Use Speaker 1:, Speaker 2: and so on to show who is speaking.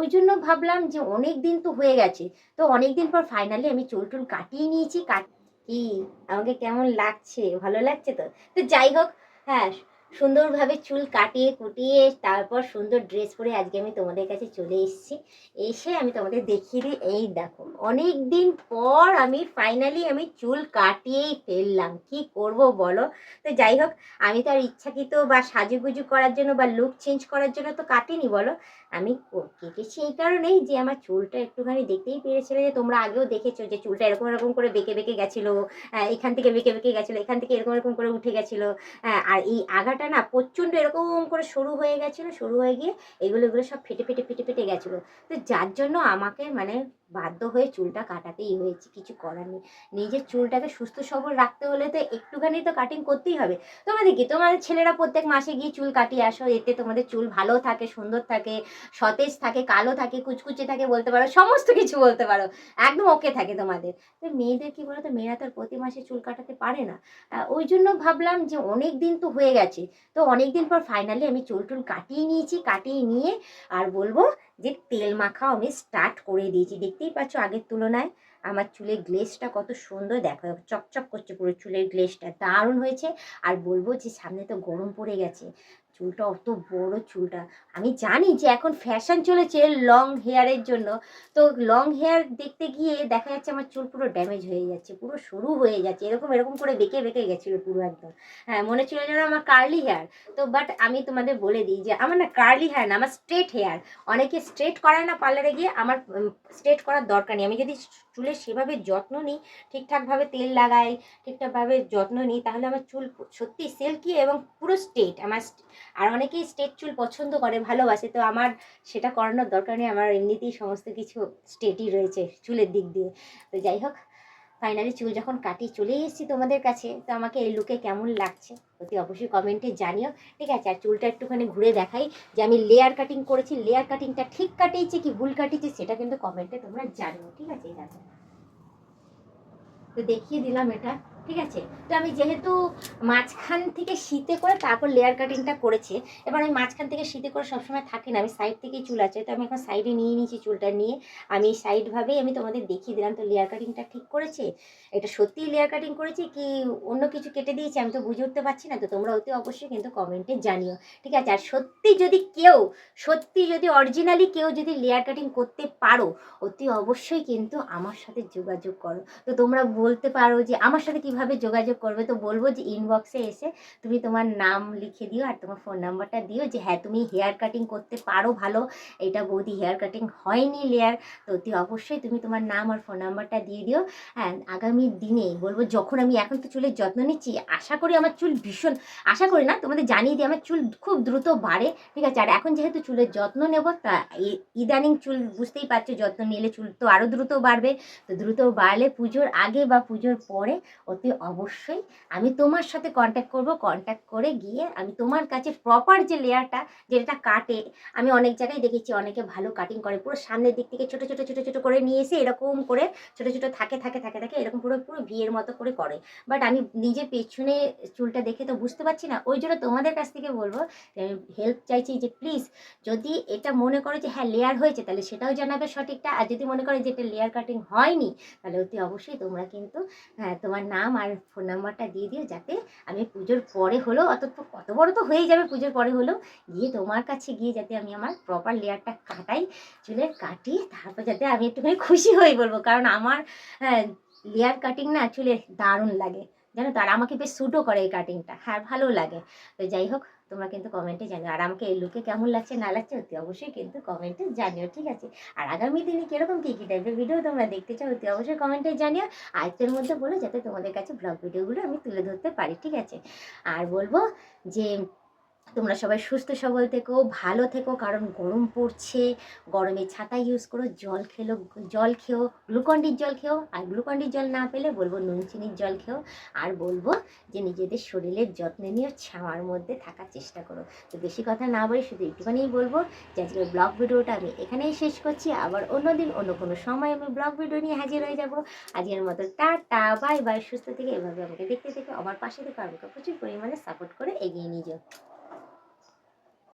Speaker 1: ওই জন্য ভাবলাম যে অনেক দিন তো হয়ে গেছে, তো অনেক দিন পর ফাইনালি আমি চুল টুল কাটিয়ে নিয়েছি। কি আমাকে কেমন লাগছে, ভালো লাগছে তো? তো যাই হোক, হ্যাঁ, সুন্দরভাবে চুল কাটিয়ে কুটিয়ে তারপর সুন্দর ড্রেস পরে আজকে আমি তোমাদের কাছে চলে এসেছি। এসে আমি তোমাদের দেখিয়ে দিই, এই দেখো অনেক দিন পর আমি ফাইনালি আমি চুল কাটিয়েই ফেললাম। কি করব বলো? তো যাই হোক, আমি তো আর ইচ্ছাকৃত বা সাজুগুজু করার জন্য বা লুক চেঞ্জ করার জন্য তো কাটিনি বলো। আমি কেটেছি এই কারণেই যে আমার চুলটা একটুখানি, দেখতেই পেরেছিলে যে তোমরা আগেও দেখেছো যে চুলটা এরকম এরকম করে বেঁকে বেঁকে গেছিলো, এখান থেকে বেঁকে বেঁকে গেছিলো, এখান থেকে এরকম এরকম করে উঠে গেছিলো। আর এই আগাটা না প্রচণ্ড এরকম করে সরু হয়ে গেছিলো, সরু হয়ে গিয়ে এগুলো এগুলো সব ফেটে ফেটে ফেটে ফেটে গেছিলো। তো যার জন্য আমাকে মানে বাধ্য হয়ে চুলটা কাটাতেই হয়েছে, কিছু করার নেই। নিজের চুলটাকে সুস্থ সবল রাখতে হলে তো একটুখানি তো কাটিং করতেই হবে। তোমাদের কি, তোমাদের ছেলেরা প্রত্যেক মাসে গিয়ে চুল কাটিয়ে আসো, এতে তোমাদের চুল ভালো থাকে, সুন্দর থাকে, সতেজ থাকে, কালো থাকে, কুচকুচে থাকে, বলতে পারো সমস্ত কিছু বলতে পারো, একদম ওকে থাকে তোমাদের। তো মেয়েদের কি বলো তো, মেয়েরা তো প্রতি মাসে চুল কাটাতে পারে না। ওই জন্য ভাবলাম যে অনেক দিন তো হয়ে গেছে, তো অনেক দিন পর ফাইনালি আমি চুল টুল কাটিয়ে নিয়েছি। কাটিয়ে নিয়ে আর বলবো যে তেল মাখাও আমি স্টার্ট করে দিয়েছি। দেখতেই পাচ্ছ আগের তুলনায় আমার চুলের গ্লেজটা কত সুন্দর, দেখো চকচক করছে, পুরো চুলের গ্লেজটা দারুণ হয়েছে। আর বলবো যে সামনে তো গরম পড়ে গেছে, চুলটা অত বড় চুলটা, আমি জানি যে এখন ফ্যাশন চলেছে লং হেয়ারের জন্য। তো লং হেয়ার দেখতে গিয়ে দেখা যাচ্ছে আমার চুল পুরো ড্যামেজ হয়ে যাচ্ছে, পুরো সরু হয়ে যাচ্ছে, এরকম এরকম করে বেঁকে বেঁকে গেছিলো পুরো একদম। হ্যাঁ, মনে ছিল যেন আমার কার্লি হেয়ার। তো বাট আমি তোমাদের বলে দিই যে আমার না কার্লি হেয়ার না, আমার স্ট্রেট হেয়ার। অনেকে স্ট্রেট করায় না পার্লারে গিয়ে, আমার স্ট্রেট করার দরকার নেই। আমি যদি চুলের সেভাবে যত্ন নিই, ঠিকঠাকভাবে তেল লাগাই, ঠিকঠাকভাবে যত্ন নিই, তাহলে আমার চুল সত্যি সিল্কি এবং পুরো স্ট্রেট আমার। আর অনেকেই স্ট্রেট চুল পছন্দ করে, ভালোবাসে, তো আমার সেটা করানোর দরকার নেই, আমার এমনিতেই সমস্ত কিছু স্ট্রেটই রয়েছে চুলের দিক দিয়ে। তো যাই হোক, ফাইনালি চুল যখন কাটি চলে এসেছি তোমাদের কাছে, তো আমাকে এই লুকে কেমন লাগছে অতি অবশ্যই কমেন্টে জানিও, ঠিক আছে? আর চুলটা একটুখানি ঘুরে দেখাই যে আমি লেয়ার কাটিং করেছি, লেয়ার কাটিংটা ঠিক কাটিয়েছে কি ভুল কাটিয়েছে সেটা কিন্তু কমেন্টে তোমরা জানিও, ঠিক আছে? এই দেখো, তো দেখিয়ে দিলাম এটা, ঠিক আছে? তো আমি যেহেতু মাঝখান থেকে শীতে করে তারপর লেয়ার কাটিংটা করেছি, এবার আমি মাঝখান থেকে শীতে করে সবসময় থাকি না, আমি সাইড থেকেই চুল আছে, তো আমি এখন সাইডে নিয়ে নিয়েছি চুলটা নিয়ে। আমি সাইডভাবেই আমি তোমাদের দেখিয়ে দিলাম। তো লেয়ার কাটিংটা ঠিক করেছে, এটা সত্যিই লেয়ার কাটিং করেছি কি অন্য কিছু কেটে দিয়েছি আমি তো বুঝে উঠতে পারছি না। তো তোমরা অতি অবশ্যই কিন্তু কমেন্টে জানিও, ঠিক আছে? আর সত্যি যদি অরিজিনালি কেউ যদি লেয়ার কাটিং করতে পারো, অতি অবশ্যই কিন্তু আমার সাথে যোগাযোগ করো। তো তোমরা বলতে পারো যে আমার সাথে কিভাবে যোগাযোগ করবে, তো বলবো যে ইনবক্সে এসে তুমি তোমার নাম লিখে দিও আর তোমার ফোন নাম্বারটা দিও যে হ্যাঁ তুমি হেয়ার কাটিং করতে পারো ভালো, এটা বৌদি হেয়ার কাটিং হয়নি লেয়ার। তো অতি অবশ্যই তুমি তোমার নাম আর ফোন নাম্বারটা দিয়ে দিও। হ্যাঁ, আগামী দিনে বলবো, যখন আমি এখন তো চুলের যত্ন নিচ্ছি, আশা করি আমার চুল ভীষণ, আশা করি না, তোমাদের জানিয়ে দিই আমার চুল খুব দ্রুত বাড়ে, ঠিক আছে? আর এখন যেহেতু চুলের যত্ন নেব, তা ইদানিং চুল বুঝতেই পারছো যত্ন নিলে চুল তো আরও দ্রুত বাড়বে। তো দ্রুত বাড়লে পুজোর আগে বা পুজোর পরে অতি অবশ্যই আমি তোমার সাথে কন্ট্যাক্ট করব, কন্ট্যাক্ট করে গিয়ে আমি তোমার কাছে প্রপার যে লেয়ারটা যেটা কাটে, আমি অনেক জায়গায় দেখেছি অনেকে ভালো কাটিং করে, পুরো সামনের দিক থেকে ছোট ছোট ছোট ছোট করে নিয়ে এসে এরকম করে ছোট ছোট থাকে থাকে থাকে থাকে এরকম পুরো পুরো বিয়ের মতো করে করে। বাট আমি নিজে পেছনে চুলটা দেখে তো বুঝতে পারছি না, ওই জন্য তোমাদের কাছ থেকে বলবো, হেল্প চাইছি যে প্লিজ যদি এটা মনে করো যে হ্যাঁ লেয়ার হয়েছে তাহলে সেটাও জানাবে সঠিকটা, আর যদি মনে করো যে এটা লেয়ার কাটিং হয়নি তাহলে অতি অবশ্যই তোমরা কিন্তু তোমার নাম আর ফোন নাম্বারটা দিয়ে দিও, যাতে আমি পুজোর পরে হলেও, কত বড় তো হয়ে যাবে পুজোর পরে হলেও, গিয়ে তোমার কাছে গিয়ে যাতে আমি আমার প্রপার লেয়ারটা কাটাই, চুলের কাটি, তারপর যাতে আমি একটুখানি খুশি হয়ে বলবো, কারণ আমার লেয়ার কাটিং না চুলে দারুণ লাগে জানো তো, আর আমাকে বেশ স্যুটও করে এই কাটিংটা, হ্যাঁ ভালো লাগে। তো যাই হোক, তোমরা কিন্তু কমেন্টে জানিও, আর আমাকে এই লুকে কেমন লাগছে না লাগছে অতি অবশ্যই কিন্তু কমেন্টে জানিও, ঠিক আছে? আর আগামী দিনে কিরকম কী কী টাইপের ভিডিও তোমরা দেখতে চাও অতি অবশ্যই কমেন্টে জানিও, আয়ত্তের মধ্যে বলো যাতে তোমাদের কাছে ব্লগ ভিডিওগুলো আমি তুলে ধরতে পারি, ঠিক আছে? আর বলবো যে তোমরা সবাই সুস্থ সবল থেকো, ভালো থেকো, কারণ গরম পড়ছে, গরমে ছাতা ইউজ করো, জল খেও, গ্লুকন্ডির জল খেও, আর গ্লুকন্ডির জল না পেলে বলবো নুন চিনির জল খেও। আর বলবো যে নিজেদের শরীরের যত্ন নিয়ে ছাওয়ার মধ্যে থাকার চেষ্টা করো। তো বেশি কথা না বলে শুধু একটুখানিই বলবো যে আজকের ব্লগ ভিডিওটা আমি এখানেই শেষ করছি, আবার অন্যদিন অন্য কোনো সময় আমি ব্লগ ভিডিও নিয়ে হাজির হয়ে যাব। আজকের মতো টাটা, বাই বাই, সুস্থ থেকে এভাবে আমাকে দেখতে থেকে আমার পাশে থেকে আমাকে প্রচুর পরিমাণে সাপোর্ট করে এগিয়ে নিয়ে যাও।